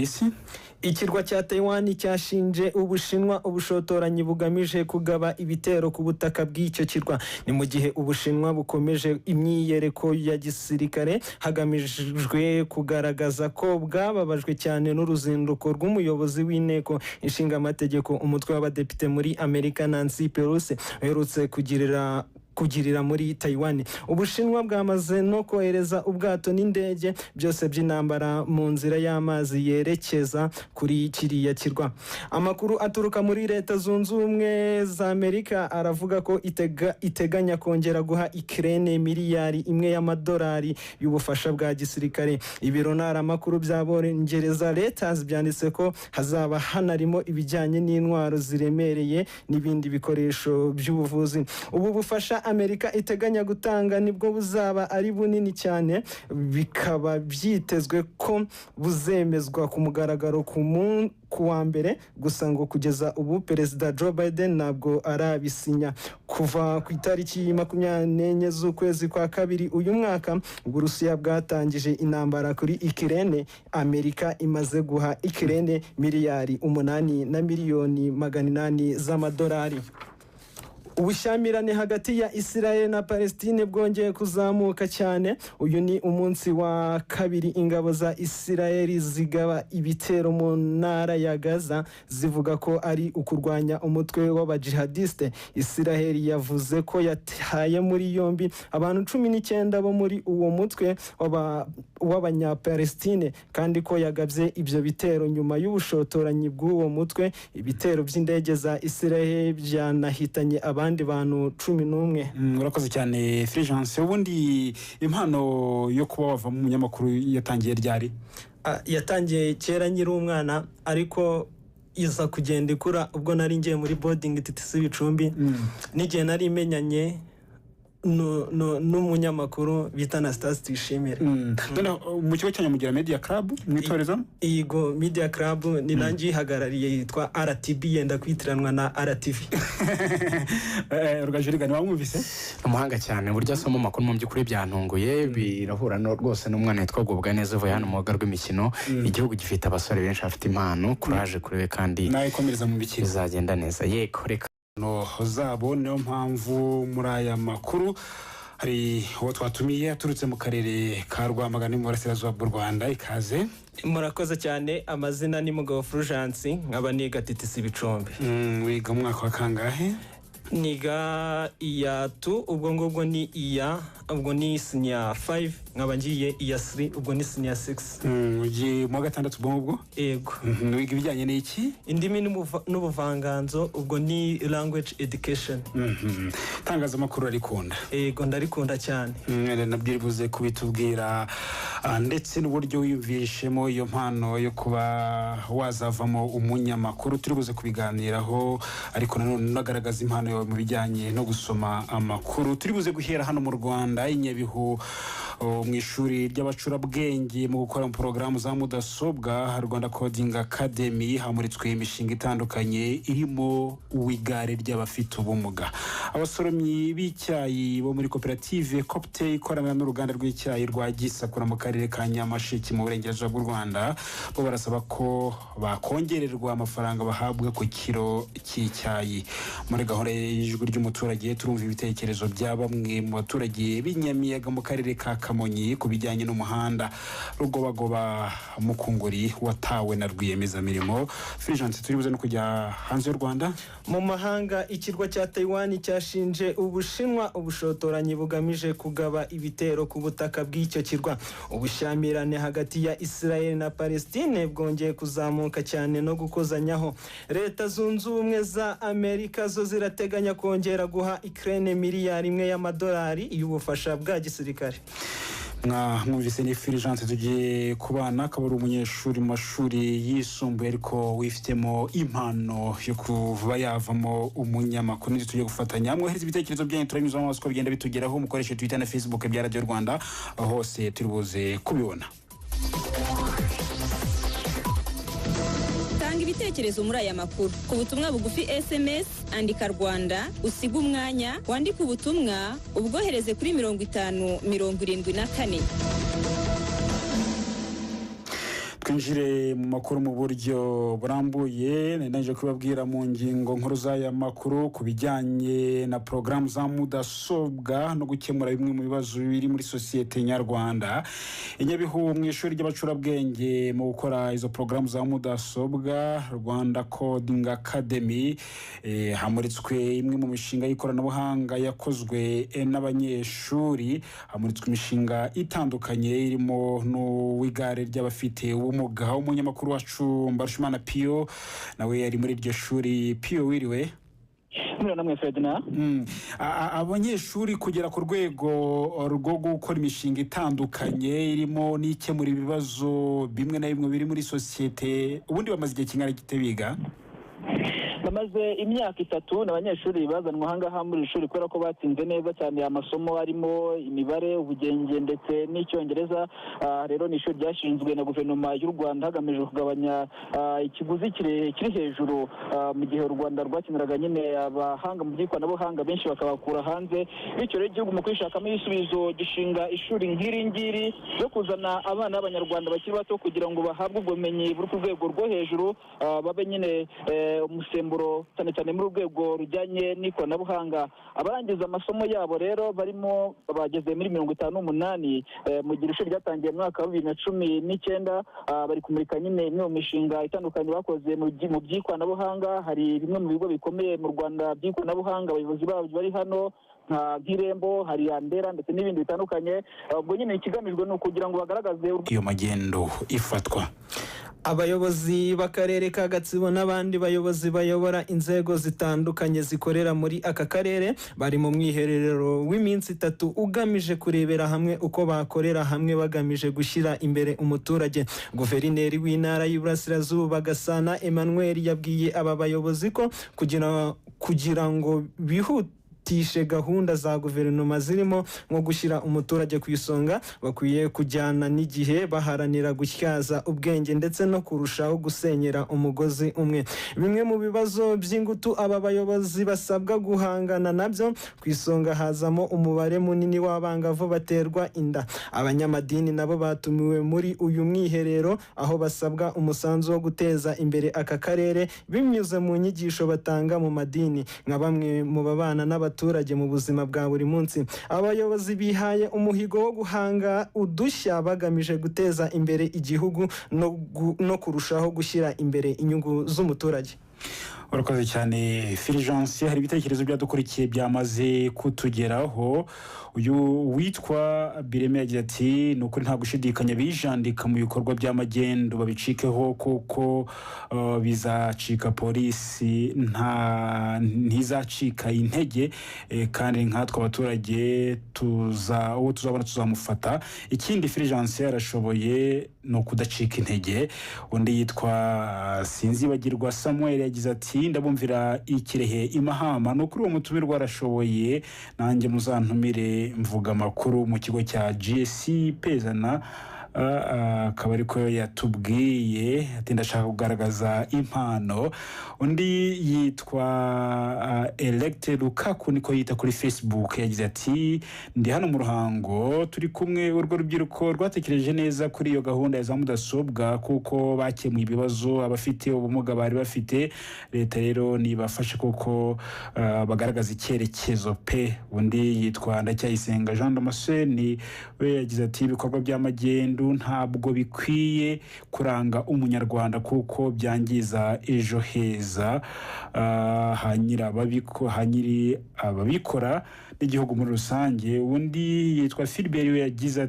y'isi. Ikirwa cya Taiwan cyashinje Ubushinwa ubushotoranyi bugamije kugaba ibitero ku butaka bw'icyo kirwa. Ni mu gihe Ubushinwa bukomeje imyiyereko ya gisirikare hagamijwe kugaragaza ko bwababajwe cyane n'uruzinduko rw'umuyobozi w'inteko ishinga amategeko umutwe w'abadepite muri Amerika Nancy Pelosi uherutse kugirira muri Taiwan. Ubushinwa bwamaze no kohereza ubwato n'indege byose by'intambara mu nzira y'amazi yerekeza kuri kiriya kirwa. Amakuru aturuka muri Leta Zunze Ubumwe za Amerika aravuga ko iteganya kongera guha Ukraine miliyari imwe y'amadolari y'ubufasha bwa gisirikare. Ibiro ntaramakuru by'Abongereza Reuters byanditse ko hazaba hanarimo ibijyanye n'intwaro ziremereye n'ibindi bikoresho by'ubuvuzi. Ubu bufasha Amerika iteganya gutanga nibwo buzaba ari bunini cyane, bikaba byitezwe ko buzemezwa ku mugaragaro ku wa mbere. Gusa ngo kugeza ubu Perezida Joe Biden ntabwo arabisinya. Kuva ku itariki 24 z'ukwezi kwa kabiri uyu mwaka Uburusiya bwatangije intambara kuri Ukraine, Amerika imaze guha Ukraine miliyari 8 na miliyoni 800 z'amadolari. Ubushyamirane hagati ya Israel na Palestine bwongeye kuzamuka cyane. Uyu ni umunsi wa kabiri ingabo za Israel zigaba ibitero mu ntara ya Gaza zivuga ko ari ukurwanya umutwe w'abajihadiste. Israel yavuze ko yataye muri yombi abantu 19 bo muri uwo mutwe w'abanyapalestine kandi ko yagabye ibyo bitero nyuma y'ubushotoranyi bw'uwo mutwe. Ibitero by'indege za Israel byanahitanye abandi bantu 11. Urakoze cyane Fulgence. Ubundi impano yo kuba wava mu munyamakuru yatangiye ryari? Yatangiye kera nyiri umwana, ariko iza kugenda ikura ubwo nari ngiye muri boarding TTC Bicumbi. N'igihe nari imenyanye n'umunyamakuru bita Anastase Tuyishimire. Mu kigo cya Nyamugira Media Club mwitoreza? Yego, Media Club ni nanjye ihagarariye, yitwa RTV, yenda kwitiranwa na RTV. Rugajuriga ni wamwumvise? Umuhanga cyane, burya asoma amakuru mu by'ukuri byantunguye, birahura no rwose n'umwana witwa Gubwa neza uvuye hano mu rubuga rw'imikino. Igihugu gifite abasore benshi bafite impano, courage kuri we kandi nawe komereza mu bikino bizagenda neza. Yego, reka no zabo niyo mpamvu muri aya makuru hari uwo twatumiye aturutse mu karere ka Rwamagana mu burasirazuba bw'u Rwanda. Ikaze. Murakoze cyane. Amazina ni Mugabo Fulgence, nkaba niga TTC Bicumbi. Wiga mu mwaka wa kangahe? Niga iya 2, ubwo ngubwo ni iya, ubwo ni senior 5, nkaba ngiye iya 3, ubwo ni senior 6. Ugiye mu gatandatu ubwo ngubwo? Yego. Wiga ibijyanye n'iki? Indimi n'ubuvanganzo, ubwo ni language education. Tangazamakuru arikunda? Yego, ndarikunda cyane. Nabyo buze kubitubwira ndetse n'uburyo wiyumvishemo iyo mpano yo kuba wazavamo umunyamakuru. Turi buze kubiganiraho, ariko nanone nagaragaza impano mu bijyanye no gusoma amakuru. Turi buze guhera hano mu Rwanda i Nyabihu mu ishuri ry'abacurabwenge mu gukora porogaramu za mudasobwa Rwanda Coding Academy hamuritswe imishinga itandukanye irimo uwigare ry'abafite ubumuga. Abasoromyi b'icyayi bo muri koperative Copte ikorana n'uruganda rw'icyayi rwa Gisakura mu karere ka Nyamasheke mu burengerazuba bw'u Rwanda bo barasaba ko bakongererwa amafaranga bahabwa ku kiro cy'icyayi. Muri gahunda y'ijwi ry'umuturage turumva ibitekerezo bya bamwe mu baturage b'inyamiyaga mu karere ka Kamonyi ku bijyanye n'umuhanda Rugobagoba Mukunguri watawe na rwiyemezamirimo. Fulgence, turi buze no kujya hanze y'u Rwanda. Mu mahanga, ikirwa cya Taiwan cyashinje Ubushinwa ubushotoranyi bugamije kugaba ibitero ku butaka bw'icyo kirwa. Ubushyamirane hagati ya Israel na Palestine bwongeye kuzamuka cyane no gukozanyaho. Leta Zunze Ubumwe za Amerika zo zirateganya kongera guha Ukraine miliyari imwe y'amadolari y'ubufasha bwa gisirikare. Mwumvise ni Fulgence tugiye kubana, akaba ari umunyeshuri mu mashuri yisumbuye ariko wifitemo impano yo kuba yavamo umunyamakuru. Nzi tugiye gufatanya mwohereza ibitekerezo byanyu turanyuza mu maso ko bigenda bitugeraho. Mukoreshe Twitter na Facebook bya Radio Rwanda, hose turi buze kubibona. Ibitekerezo muri aya makuru ku butumwa bugufi SMS andika Rwanda usiga umwanya wandika ubutumwa ubwohereze kuri 5074. twinjire mu makuru mu buryo burambuye. Naje kubabwira mu ngingo nkuru z'aya makuru ku bijyanye na porogaramu za mudasobwa no gukemura bimwe mu bibazo biri muri sosiyete nyarwanda. Inyabihu mu ishuri ry'abacurabwenge mu gukora izo porogaramu za mudasobwa Rwanda Coding Academy hamuritswe imwe mu mishinga y'ikoranabuhanga yakozwe n'abanyeshuri. Hamuritswe imishinga itandukanye irimo n'uw'igare ry'abafite ubumuga. Umunyamakuru wacu Mbarushimana Pio nawe yari muri iryo shuri. Pio, wiriwe? Abanyeshuri kugera ku rwego rwo gukora imishinga itandukanye irimo n'ikemura ibibazo bimwe na bimwe biri muri sosiyete, ubundi bamaze igihe kingana gite biga? Bamaze imyaka 3 n'abanyeshuri bazanwa ahangaha muri ishuri kubera ko batsinze neza cyane amasomo arimo imibare, ubugenge ndetse n'icyongereza. Rero ni ishuri ryashinzwe na guverinoma y'u Rwanda hagamijwe kugabanya ikiguzi kiri hejuru mu gihe u Rwanda rwakeneraga nyine abahanga mu by'ikoranabuhanga benshi bakabakura hanze. Bityo rero igihugu mu kwishakamo ibisubizo gishinga ishuri ngiri yo kuzana abana b'abanyarwanda bakiri bato kugira ngo bahabwe ubumenyi buri ku rwego rwo hejuru, babe nyine umusemburo cyane muri urwego rujyanye n'ikoranabuhanga. Abarangiza amasomo yabo rero barimo bageze muri 58 mu gihe ishuri ryatangiye mu mwaka wa 2019. Bari kumurika nyine imwe mu mishinga itandukanye bakoze mu by'ikoranabuhanga. Hari bimwe mu bigo bikomeye mu Rwanda by'ikoranabuhanga, abayobozi babo bari hano nk'Irembo, hari Andera ndetse n'ibindi bitandukanye. Ubwo nyine ikigamijwe no kugira ngo bagaragaze iyo magendo ifatwa. Abayobozi b'akarere ka Gatsibo n'abandi bayobozi bayobora inzego zitandukanye zikorera muri aka karere bari mu mwiherero w'iminsi 3 ugamije kurebera hamwe uko bakorera hamwe bagamije gushyira imbere umuturage. Guverineri w'intara y'Iburasirazuba Gasana Emmanuel yabwiye aba bayobozi ko kugira ngo bihutishe gahunda za guverinoma zirimo nko gushyira umuturage ku isonga, bakwiye kujyana n'igihe baharanira gutyaza ubwenge ndetse no kurushaho gusenyera umugozi umwe. Bimwe mu bibazo by'ingutu aba bayobozi basabwa guhangana nabyo, ku isonga hazamo umubare munini w'abangavu baterwa inda. Abanyamadini nabo batumiwe muri uyu mwiherero, aho basabwa umusanzu wo guteza imbere aka karere binyuze mu nyigisho batanga mu madini nka bamwe mu babana n'abaturage mu buzima bwa buri munsi. Abayobozi bihaye umuhigo wo guhanga udushya bagamije guteza imbere igihugu no kurushaho gushyira imbere inyungu z'umuturage. Urakoze cyane Fulgence. Hari ibitekerezo byadukurikiye byamaze kutugeraho. Uyu witwa Bireme yagize ati nuko nta gushidikanya bijandika mu bikorwa by'amagendo babicikeho kuko bizacika polisi ntizacika intege, kandi nkatwe abaturage tuzabona tuzamufata. Ikindi Fulgence arashoboye no kudacika intege. Undi yitwa Sinzibagirwa Samuel yagize ati ndabumvira Ikirehe Imahama, no kuri uwo mutumirwa arashoboye, nanjye muzantumire mvuga amakuru mu kigo cya GSC Pezana. Akaba ariko yatubwiye ati ndashaka kugaragaza impano. Undi yitwa Electe Lukaku niko yita kuri Facebook yagize ati ndi hano mu Ruhango, turi kumwe urwo rubyiruko rwatekereje neza kuri iyo gahunda ya za mudasobwa kuko bakemuye ibibazo abafite ubumuga bari bafite. Leta rero nibafashe kuko bagaragaza icyerekezo pe. Undi yitwa Ndacyayisenga Jean Damascene we yagize ati ibikorwa by'amagendo ntabwo bikwiye kuranga umunyarwanda kuko byangiza ejo heza hanyiri ababikora n'igihugu muri rusange. Undi yitwa Philbert we yagize